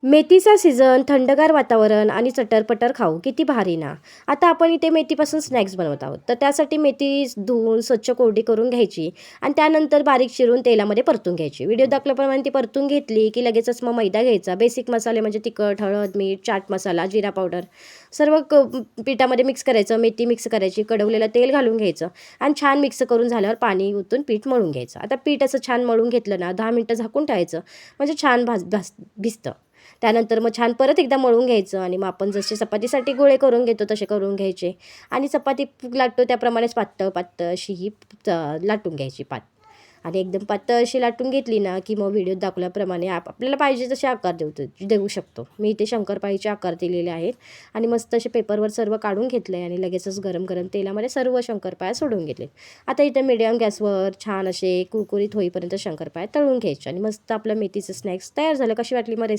मेथीचा सीझन, थंडगार वातावरण आणि चटर-पटर खाऊ किती भारी ना! आता आपण इथे मेथीपासून स्नॅक्स बनवत आहोत. तर त्यासाठी मेथी धुवून स्वच्छ कोरडी करून घ्यायची आणि त्यानंतर बारीक चिरून तेलामध्ये परतून घ्यायची. व्हिडिओ दाखवल्याप्रमाणे ती परतून घेतली, की लगेचच मग मैदा घ्यायचा. बेसिक मसाले म्हणजे तिखट, हळद, मीठ, चाट मसाला, जिरा पावडर सर्व पिठामध्ये मिक्स करायचं. मेथी मिक्स करायची, कढवलेलं तेल घालून घ्यायचं आणि छान मिक्स करून झाल्यावर पाणी ओतून पीठ मळून घ्यायचं. आता पीठ असं छान मळून घेतलं ना, 10 मिनिटं झाकून ठेवायचं म्हणजे छान भिजतं. त्यानंतर मग छान परत एकदा मळून घ्यायचं आणि मग आपण जसे चपातीसाठी गोळे करून घेतो तसे करून घ्यायचे आणि चपाती लाटतो त्याप्रमाणेच पातळ पातळ अशी ही लाटून घ्यायची आणि एकदम पातळ अशी लाटून घेतली ना, की मग व्हिडिओत दाखवल्याप्रमाणे आपल्याला पाहिजे तसे आकार देऊ शकतो. मी इथे शंकरपाळीचे आकार दिलेले आहेत आणि मस्त असे पेपरवर सर्व काढून घेतलं आहे आणि लगेचच गरम गरम तेलामध्ये सर्व शंकरपाळ्या सोडून घेतले. आता इथे मीडियम गॅसवर छान असे कुरकुरीत होईपर्यंत शंकरपाळ्या तळून घ्यायचे आणि मस्त आपलं मेथीचं स्नॅक्स तयार झालं. कशी वाटली मग रेसिपी?